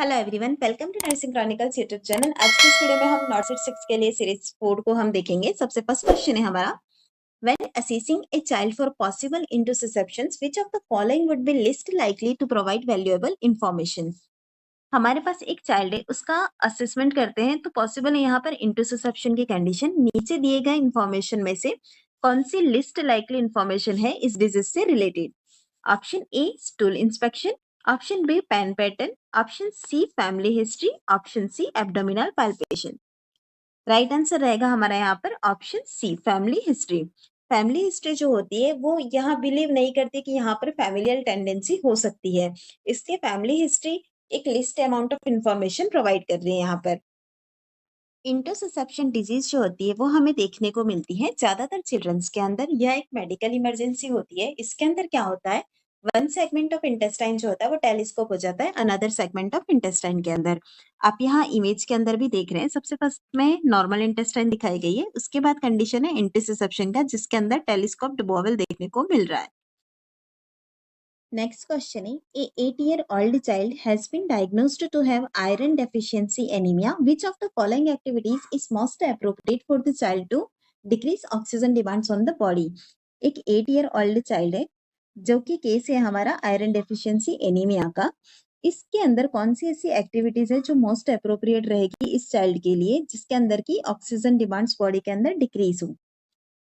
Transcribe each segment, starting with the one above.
Hello everyone, welcome to Nursing Chronicles YouTube channel. आज की इस वीडियो में हम नॉट सेट 6 के लिए सीरीज 4 को हम देखेंगे। सबसे फर्स्ट क्वेश्चन है हमारा, when assessing a child for possible interceptions which of the following would be least likely to provide valuable information. हमारे पास एक चाइल्ड है, उसका असेसमेंट करते हैं तो पॉसिबल है यहाँ पर इंटरसेप्शन की कंडीशन। नीचे दिए गए इंफॉर्मेशन में से कौन सी लिस्ट लाइकली इंफॉर्मेशन है इस डिजीज से related? Option A stool inspection, option B pain pattern, option C family history, option C abdominal palpation. Right answer रहेगा हमारा यहाँ पर option C family history. Family history जो होती है वो यहाँ बिलीव नहीं करती कि यहाँ पर फैमिलियल टेंडेंसी हो सकती है, इसलिए फैमिली हिस्ट्री एक list amount of information provide कर रही है। यहाँ पर इंटरसेप्शन डिजीज जो होती है वो हमें देखने को मिलती है ज्यादातर चिल्ड्रंस के अंदर। यह एक मेडिकल इमरजेंसी होती है। इसके अंदर क्या होता है, वन सेगमेंट ऑफ इंटेस्टाइन जो होता है वो टेलीस्कोप हो जाता है अनदर सेगमेंट ऑफ इंटेस्टाइन के अंदर। आप यहाँ इमेज के अंदर भी देख रहे हैं, सबसे फर्स्ट में नॉर्मल इंटेस्टाइन दिखाई गई है, उसके बाद कंडीशन है इंटरसेप्शन का जिसके अंदर टेलीस्कोप बोवेल देखने को मिल रहा है। Next question is, a 8-year-old child has been diagnosed to have iron deficiency anemia. Which of the following activities is most appropriate for the child to decrease oxygen demands on the body? एक 8-year-old child है जो कि case है हमारा iron deficiency anaemia का। इसके अंदर कौन सी ऐसी एक्टिविटीज है जो मोस्ट अप्रोप्रिएट रहेगी इस चाइल्ड के लिए जिसके अंदर की ऑक्सीजन डिमांड्स बॉडी के अंदर डिक्रीज हो?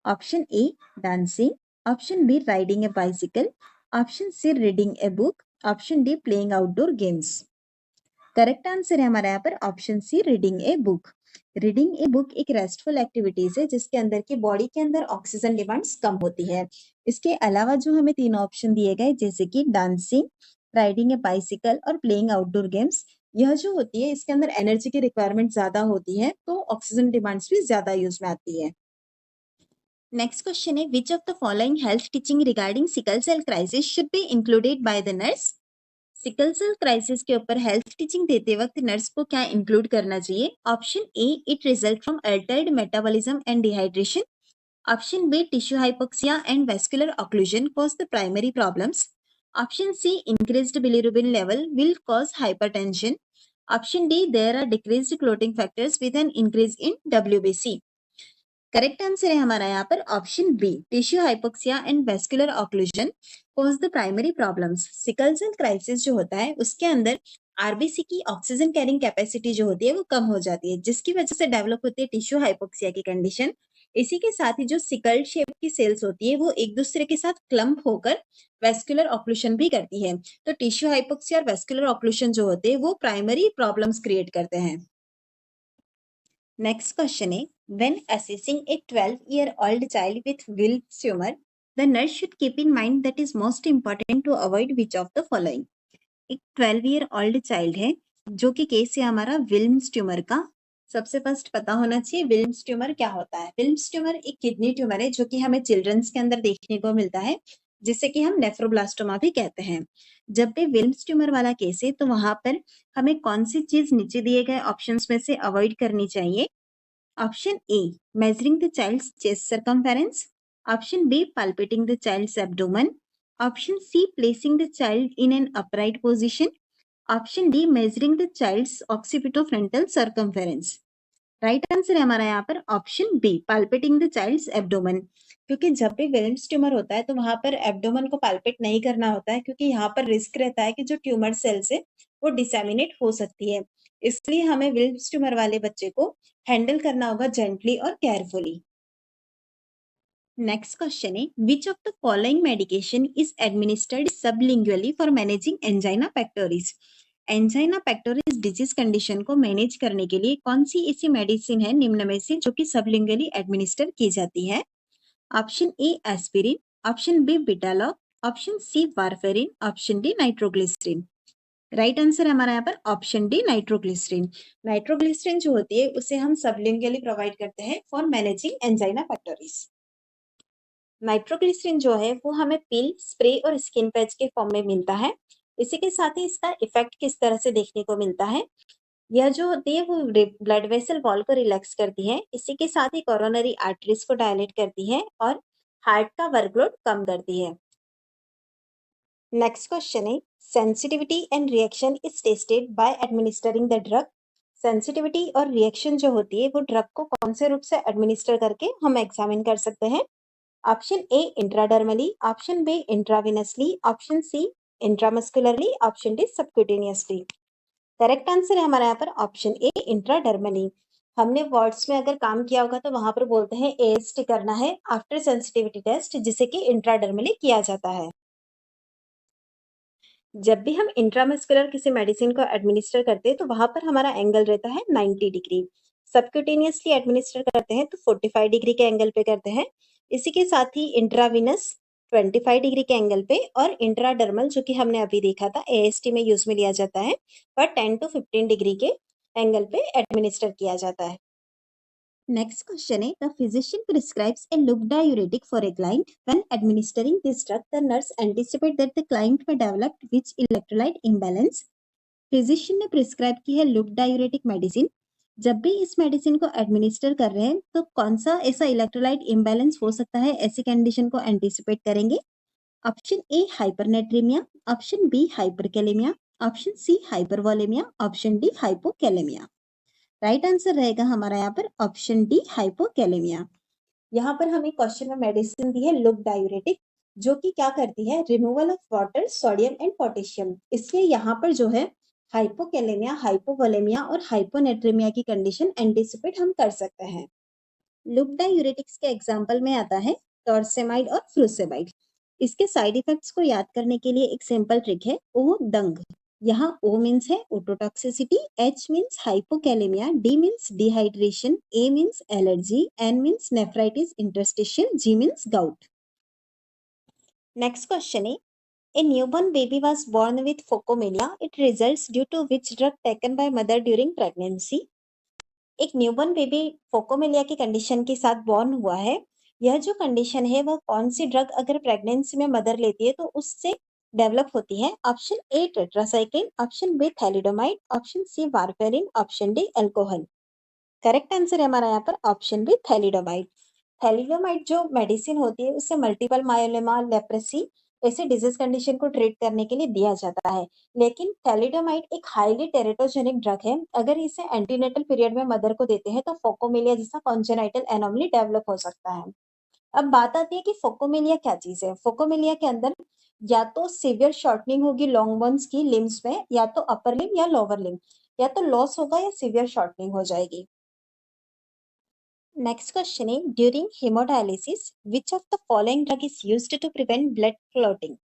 Option A dancing, option B riding a bicycle, option C reading a book, option D playing outdoor games. Correct answer है हमारा यहाँ पर option C reading a book. Reading a book एक restful activities है जिसके अंदर की बॉडी के अंदर ऑक्सीजन डिमांड्स कम होती है। इसके अलावा जो हमें 3 ऑप्शन दिए गए जैसे कि डांसिंग, राइडिंग ए बाइसिकल और प्लेइंग आउटडोर गेम्स, यह जो होती है इसके अंदर एनर्जी की रिक्वायरमेंट ज्यादा होती है तो ऑक्सीजन डिमांड्स भी ज्यादा यूज में आती है। नेक्स्ट क्वेश्चन है, which of the following health teaching regarding sickle cell crisis should be included by the nurse? Sickle cell crisis के ऊपर हेल्थ टीचिंग देते वक्त नर्स को क्या इंक्लूड करना चाहिए? Option A it result from altered metabolism and dehydration, option B tissue hypoxia and vascular occlusion cause the primary problems, option C increased bilirubin level will cause hypertension, option D there are decreased clotting factors with an increase in WBC। Correct answer है हमारा यहाँ पर option B tissue hypoxia and vascular occlusion cause the primary problems. Sickle cell crisis जो होता है उसके अंदर RBC की ऑक्सीजन कैरिंग कैपेसिटी जो होती है वो कम हो जाती है जिसकी वजह से डेवलप होती है टिश्यू हाइपोक्सिया की कंडीशन। इसी के साथ ही जो सिकल शेप की सेल्स होती है वो एक दूसरे के साथ क्लम्प होकर वेस्कुलर ऑक्लूशन भी करती है। तो टिश्यू हाइपोक्सिया और वेस्कुलर ऑक्लूशन जो होते हैं वो प्राइमरी प्रॉब्लम्स क्रिएट करते हैं। नेक्स्ट क्वेश्चन है, when assessing a 12-year-old child with Wilms tumor, the nurse should keep in mind that is most important to avoid which of the following? एक 12-year-old child है जो कि case है हमारा Wilms tumour का। सबसे first पता होना चाहिए विल्म्स ट्यूमर क्या होता है। विल्म्स ट्यूमर एक किडनी ट्यूमर है जो कि हमें चिल्ड्रंस के अंदर देखने को मिलता है जिसे कि हम नेफ्रोब्लास्टोमा भी कहते हैं। जब भी विल्म्स ट्यूमर वाला केस है तो वहां पर हमें कौन सी चीज नीचे दिए गए ऑप्शंस में से अवॉइड करनी चाहिए? Option A, measuring the child's chest circumference. Option B, palpating the child's abdomen. Option C, placing the child in an upright position. Option D, measuring the child's occipitofrontal circumference. Right answer है हमारा यहाँ पर option B palpating the child's abdomen. क्योंकि जब भी Wilms tumour होता है तो वहां पर एब्डोमेन को पाल्पेट नहीं करना होता है क्योंकि यहाँ पर रिस्क रहता है कि जो ट्यूमर सेल्स है वो डिसेमिनेट हो सकती है। इसलिए हमें विल्म्स ट्यूमर वाले बच्चे को हैंडल करना होगा जेंटली और केयरफुली। नेक्स्ट क्वेश्चन है, which of the following medication is administered sublingually for managing angina pectoris? Angina pectoris disease condition को मैनेज करने के लिए कौन सी ऐसी मेडिसिन है निम्न में से जो कि सबलिंगुअली एडमिनिस्टर की जाती है? Option A aspirin, option B Betaloc, option C warfarin, option D nitroglycerin. Right answer हमारा यहाँ पर ऑप्शन डी नाइट्रोग्लिसरीन। नाइट्रोग्लिसरीन जो होती है उसे हम सबलिंगुअली प्रोवाइड करते हैं for managing angina pectoris. Nitroglycerin जो है वो हमें पिल, स्प्रे और स्किन पैच के फॉर्म में मिलता है। इसी के साथ ही इसका इफेक्ट किस तरह से देखने को मिलता है, यह जो होती है वो ब्लड वेसल वॉल को रिलैक्स करती है। इसी के साथ ही कोरोनरी आर्टरीज को डायलेट करती है और हार्ट का वर्कलोड कम करती है। नेक्स्ट क्वेश्चन है sensitivity and reaction is tested by administering the drug. Sensitivity और रिएक्शन जो होती है वो ड्रग को कौन से रूप से एडमिनिस्टर करके हम एग्जामिन कर सकते हैं। Option A intradermally, option B intravenously, option C intramuscularly, option D subcutaneously. Correct answer है हमारा यहाँ पर ऑप्शन ए इंट्राडर्मली। हमने वार्ड्स में अगर काम किया होगा तो वहां पर बोलते हैं एएसटी करना है आफ्टर सेंसिटिविटी टेस्ट, जिसे कि इंट्राडर्मली किया जाता है। जब भी हम इंट्रामस्कुलर किसी मेडिसिन को एडमिनिस्टर करते हैं तो वहां पर हमारा एंगल रहता है 90 डिग्री। सबक्यूटेनियसली एडमिनिस्टर करते हैं तो 45 डिग्री के एंगल पे करते हैं। इसी के साथ ही इंट्राविनस 25 डिग्री के एंगल पे और इंट्राडर्मल जो कि हमने अभी देखा था एएसटी में यूज में लिया जाता है पर 10 to 15 डिग्री के एंगल पे एडमिनिस्टर किया जाता है। Next question है the physician prescribes a loop diuretic for a client. When administering this drug, the nurse anticipate that the client may develop which electrolyte imbalance. Physician ने prescribe की है loop diuretic medicine. जब भी इस medicine को administer कर रहे हैं तो कौन सा ऐसा इलेक्ट्रोलाइट इम्बैलेंस हो सकता है, ऐसी कंडीशन को एंटिसिपेट करेंगे। Option A hypernatraemia, option B hyperkalaemia, option C hypervolaemia, option D hypokalaemia. Right answer रहेगा हमारा यहाँ पर ऑप्शन डी हाइपोकैलेमिया। यहाँ पर हमें क्वेश्चन में मेडिसिन दी है लूप डायूरेटिक, जो कि क्या करती है removal of water, sodium and potassium. इसलिए यहाँ पर जो है हाइपोकैलेमिया, हाइपोवोलेमिया और हाइपोनेट्रीमिया की कंडीशन एंटिसिपेट हम कर सकते हैं। लूप डायूरेटिक्स के एग्जाम्पल में आता है टॉर्सेमाइड और फ्रूसेमाइड। इसके साइड इफेक्ट्स को याद करने के लिए एक सिंपल ट्रिक है ओ दंग। यहाँ O मीन्स है ototoxicity, H means hypokalemia, D means dehydration, A means allergy, N means nephritis interstitial, G means gout. Next question है A newborn baby was born with phocomelia. It results due to which drug taken by mother during pregnancy? एक newborn baby phocomelia की condition के साथ born हुआ है। यह जो condition है वह कौन सी ड्रग अगर प्रेगनेंसी में मदर लेती है तो उससे डेवलप होती है। Option A tetracycline, option B thalidomide, option C warfarin, option D alcohol. Correct answer है हमारा यहाँ पर ऑप्शन बी थैलिडोमाइड। थैलिडोमाइड जो मेडिसिन होती है उससे मल्टीपल मायोलोमा, लेप्रेसी ऐसे डिजीज कंडीशन को ट्रीट करने के लिए दिया जाता है। लेकिन थैलिडोमाइड एक हाईली टेरेटोजेनिक ड्रग है। अगर इसे एंटीनेटल पीरियड में मदर को देते हैं तो फोकोमेलिया जैसा कॉन्जेनाइटल एनोमली डेवलप हो सकता है। अब बात आती है कि फोकोमेलिया क्या चीज है। फोकोमेलिया के अंदर या तो सिवियर शॉर्टनिंग होगी लॉन्ग बोन्स की लिम्स में, या तो अपर लिम या लोअर लिम, या तो लॉस होगा या सिवियर शॉर्टनिंग हो जाएगी। नेक्स्ट क्वेश्चन है during haemodialysis which of the following drug is used to prevent blood clotting.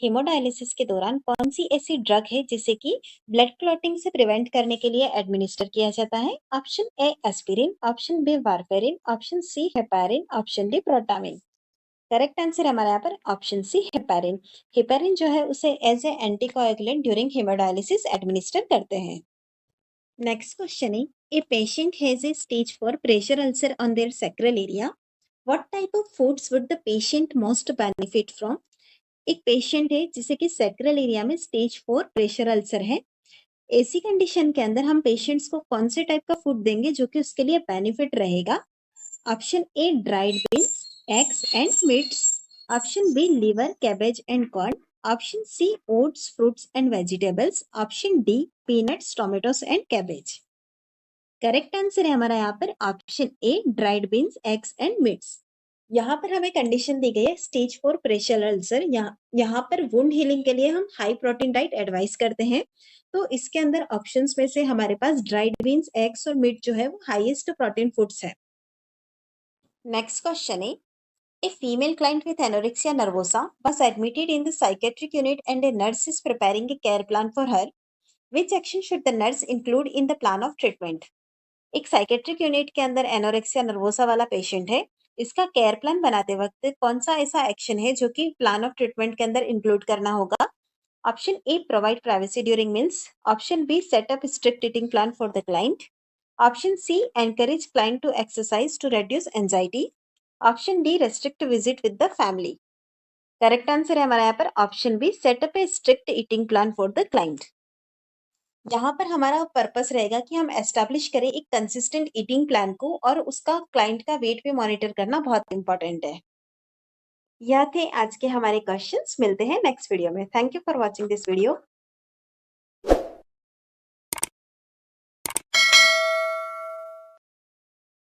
Haemodialysis के दौरान कौन सी ऐसी ड्रग है जिसे कि ब्लड क्लॉटिंग से प्रिवेंट करने के लिए एडमिनिस्टर किया जाता है। Option A aspirin, option B warfarin, option C heparin, option D protamine. Correct answer हमारे यहाँ पर ऑप्शन सी हेपारिन। हेपारिन जो है उसे as a anticoagulant during haemodialysis administer करते हैं। नेक्स्ट क्वेश्चन है a patient has a stage 4 pressure ulcer on their sacral area. What type of foods would the patient most benefit from? एक patient है जिसे कि सैक्रल एरिया में stage 4 pressure ulcer है। ऐसी कंडीशन के अंदर हम पेशेंट्स को कौन से टाइप का फूड देंगे जो कि उसके लिए बेनिफिट रहेगा। Option A dried beans, eggs and meats, option B liver, cabbage and corn, option C oats, fruits and vegetables, option D peanuts, tomatoes and cabbage. Correct answer है हमारा यहाँ पर option A dried beans, eggs and meats. यहाँ पर हमें condition दी गई है stage 4 pressure ulcer. यहाँ पर वुंड हीलिंग के लिए हम हाई प्रोटीन डाइट एडवाइस करते हैं। तो इसके अंदर ऑप्शंस में से हमारे पास ड्राइड बीन्स, एग्स और मीट जो है वो हाईएस्ट प्रोटीन फूड्स है। नेक्स्ट क्वेश्चन है A female client with anorexia nervosa was admitted in the psychiatric unit and a nurse is preparing a care plan for her. Which action should the nurse include in the plan of treatment? एक psychiatric unit के अंदर anorexia nervosa वाला patient है। इसका care plan बनाते वक्त कौन सा ऐसा एक्शन है जो कि प्लान ऑफ ट्रीटमेंट के अंदर इंक्लूड करना होगा। Option A provide privacy during meals, option B set up strict eating plan for the client, option C encourage client to exercise to reduce anxiety, option D restrict visit with the family. Correct answer है हमारा यहाँ पर option B set up a strict eating plan for the client. यहाँ पर हमारा purpose रहेगा कि हम एस्टैब्लिश करें एक कंसिस्टेंट ईटिंग प्लान को और उसका क्लाइंट का वेट भी मॉनिटर करना बहुत इंपॉर्टेंट है। यह थे आज के हमारे क्वेश्चंस। मिलते हैं नेक्स्ट वीडियो में। Thank you for watching this video.